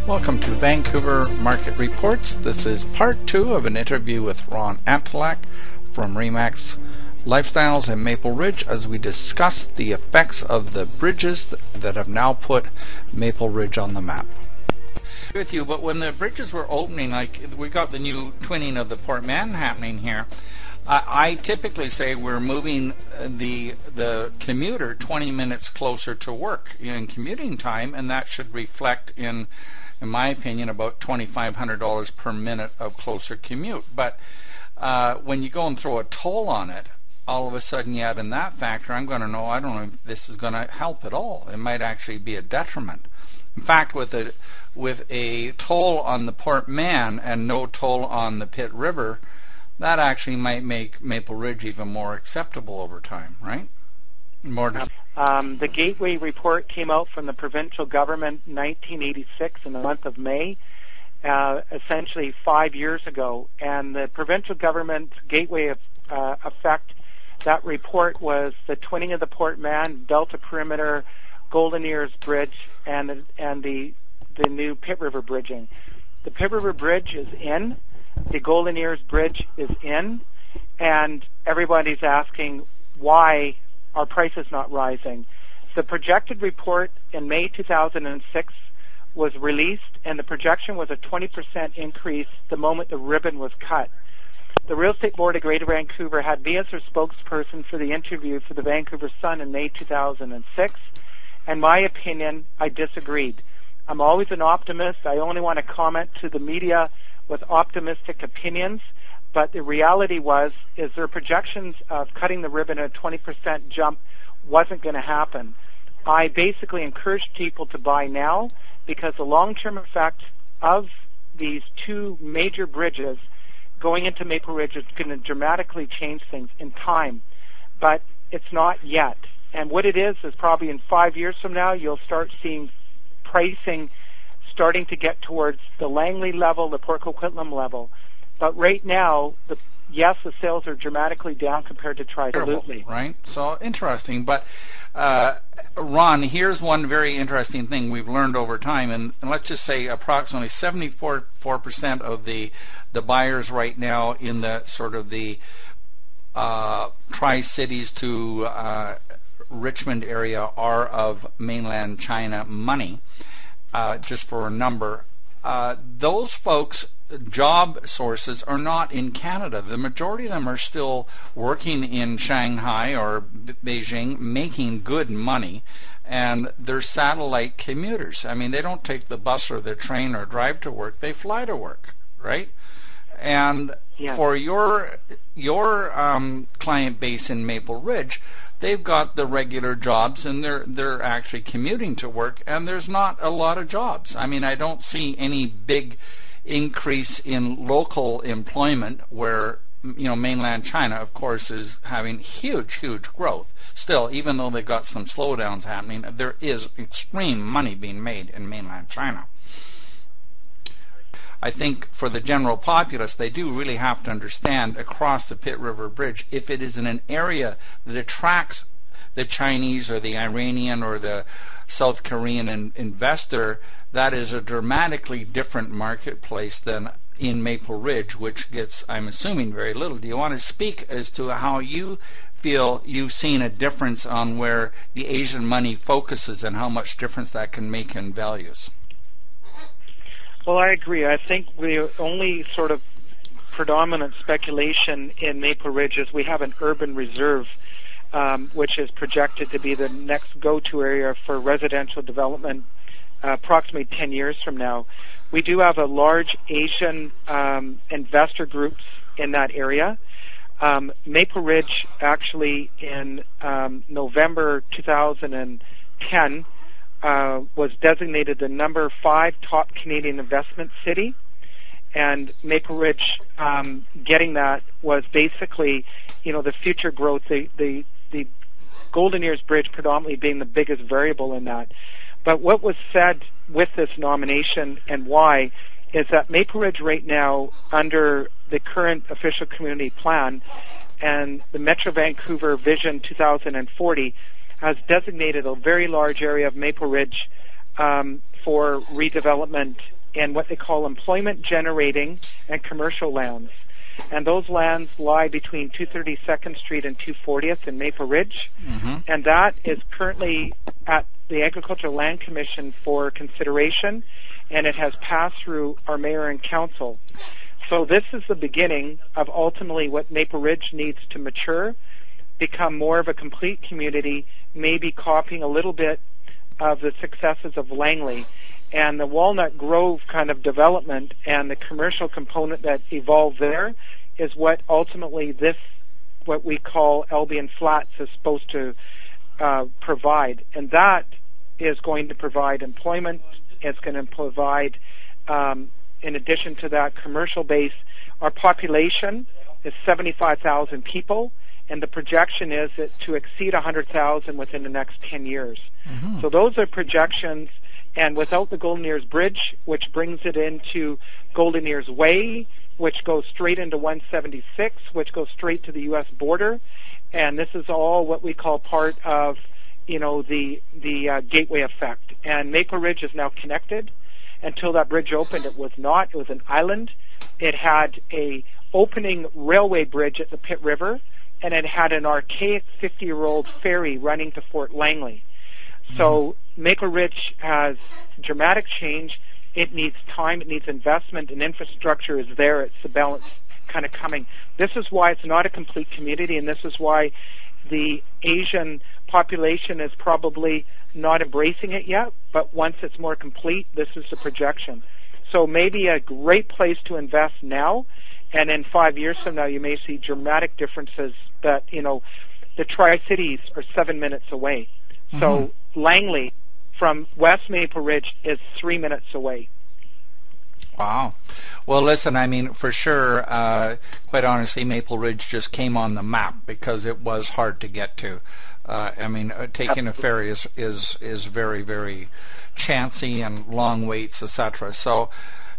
Welcome to Vancouver Market Reports. This is part 2 of an interview with Ron Antalek from RE/MAX Lifestyles in Maple Ridge as we discuss the effects of the bridges that have now put Maple Ridge on the map. With you, but when the bridges were opening, like we got the new twinning of the Port Mann happening here, I typically say we're moving the commuter 20 minutes closer to work in commuting time, and that should reflect in my opinion, about $2,500 per minute of closer commute. But when you go and throw a toll on it, all of a sudden you add in that factor, I don't know if this is going to help at all. It might actually be a detriment. In fact, with a toll on the Port Mann and no toll on the Pitt River, that actually might make Maple Ridge even more acceptable over time, right? The Gateway report came out from the provincial government in 1986 in the month of May, essentially 5 years ago. And the provincial government's Gateway effect, that report was the twinning of the Port Mann, Delta Perimeter, Golden Ears Bridge, and the new Pitt River bridging. The Pitt River Bridge is in. The Golden Ears Bridge is in. And everybody's asking why our price is not rising. The projected report in May 2006 was released, and the projection was a 20% increase the moment the ribbon was cut. The Real Estate Board of Greater Vancouver had me as their spokesperson for the interview for the Vancouver Sun in May 2006, and my opinion, I disagreed. I'm always an optimist. I only want to comment to the media with optimistic opinions. But the reality is their projections of cutting the ribbon at a 20% jump wasn't going to happen. I basically encouraged people to buy now because the long-term effect of these two major bridges going into Maple Ridge is going to dramatically change things in time. But it's not yet. And what it is probably in 5 years from now, you'll start seeing pricing starting to get towards the Langley level, the Port Coquitlam level. But right now, the sales are dramatically down compared to Tri-Salutely. Right? So interesting. But Ron, here's one very interesting thing we've learned over time, and let's just say approximately 74% of the buyers right now in the sort of the Tri-Cities to Richmond area are of mainland China money, just for a number. Those folks' job sources are not in Canada. The majority of them are still working in Shanghai or Beijing, making good money, and they're satellite commuters. I mean, they don't take the bus or the train or drive to work. They fly to work, right? And for your client base in Maple Ridge, they've got the regular jobs, and they're actually commuting to work, and there's not a lot of jobs. I mean, I don't see any big increase in local employment where, mainland China, of course, is having huge growth. Still, even though they've got some slowdowns happening, there is extreme money being made in mainland China. I think for the general populace, they do really have to understand across the Pitt River Bridge, if it is in an area that attracts the Chinese or the Iranian or the South Korean investor, that is a dramatically different marketplace than in Maple Ridge, which gets, I'm assuming, very little. Do you want to speak as to how you feel you've seen a difference on where the Asian money focuses and how much difference that can make in values? Well, I agree. I think the only sort of predominant speculation in Maple Ridge is we have an urban reserve, which is projected to be the next go-to area for residential development approximately 10 years from now. We do have a large Asian investor groups in that area. Maple Ridge actually in November 2010 was designated the number 5 top Canadian investment city, and Maple Ridge getting that was basically, the future growth, the Golden Ears Bridge predominantly being the biggest variable in that. But what was said with this nomination and why is that Maple Ridge right now, under the current official community plan and the Metro Vancouver Vision 2040, has designated a very large area of Maple Ridge for redevelopment in what they call employment generating and commercial lands. And those lands lie between 232nd Street and 240th in Maple Ridge. And that is currently at the Agricultural Land Commission for consideration, and it has passed through our mayor and council. So this is the beginning of ultimately what Maple Ridge needs to mature, become more of a complete community, maybe copying a little bit of the successes of Langley. And the Walnut Grove kind of development and the commercial component that evolved there is what ultimately this, what we call Albion Flats, is supposed to provide. And that is going to provide employment. It's going to provide, in addition to that, commercial base. Our population is 75,000 people, and the projection is that to exceed 100,000 within the next 10 years. So those are projections. And without the Golden Ears Bridge, which brings it into Golden Ears Way, which goes straight into 176, which goes straight to the U.S. border, and this is all what we call part of, the gateway effect. And Maple Ridge is now connected. Until that bridge opened, it was not. It was an island. It had a opening railway bridge at the Pitt River, and it had an archaic 50-year-old ferry running to Fort Langley. So Maple Ridge has dramatic change. It needs time. It needs investment, and infrastructure is there. It's the balance kind of coming. This is why it's not a complete community, and this is why the Asian population is probably not embracing it yet. But once it's more complete, this is the projection. So maybe a great place to invest now, and in 5 years from now, you may see dramatic differences that, the Tri-Cities are 7 minutes away. So Langley from West Maple Ridge is 3 minutes away. Wow. Well, listen, I mean, for sure, quite honestly, Maple Ridge just came on the map because it was hard to get to. Taking a ferry is very, very chancy and long waits, etc. So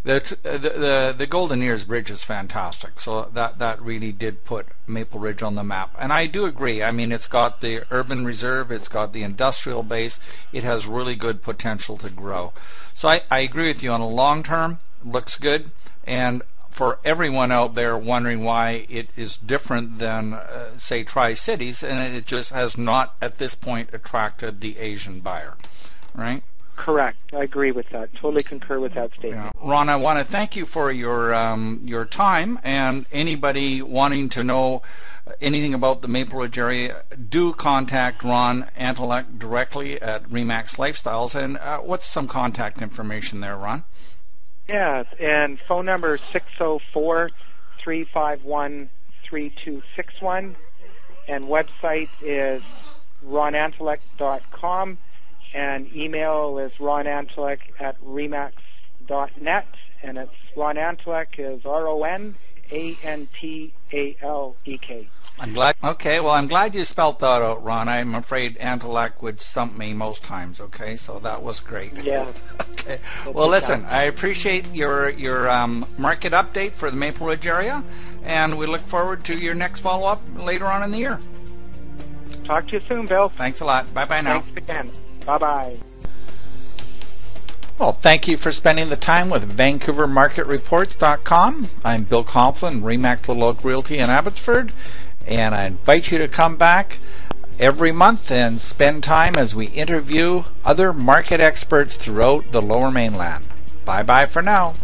the Golden Ears Bridge is fantastic. So that really did put Maple Ridge on the map. And I do agree. I mean, it's got the urban reserve, it's got the industrial base, it has really good potential to grow. So I agree with you on a long term. Looks good. And for everyone out there wondering why it is different than, say, Tri-Cities, and it just has not at this point attracted the Asian buyer, right? Correct. I agree with that. Totally concur with that statement. Yeah. Ron, I want to thank you for your time, and anybody wanting to know anything about the Maple Ridge area, do contact Ron Antalek directly at RE/MAX Lifestyles. And what's some contact information there, Ron? Yeah, and phone number is 604-351-3261, and website is ronantalek.com, and email is ronantalek@remax.net, and it's Ron Antalek is RONANTALEK. I'm glad. Okay, well, I'm glad you spelled that out, Ron. I'm afraid Antalek would stump me most times. Okay, so that was great. Yeah. Okay. Well, listen, I appreciate your market update for the Maple Ridge area, and we look forward to your next follow-up later on in the year. Talk to you soon, Bill. Thanks a lot. Bye-bye now. Thanks again. Bye-bye. Well, thank you for spending the time with VancouverMarketReports.com. I'm Bill Coughlin, RE/MAX Little Oak Realty in Abbotsford, and I invite you to come back every month and spend time as we interview other market experts throughout the Lower Mainland. Bye-bye for now.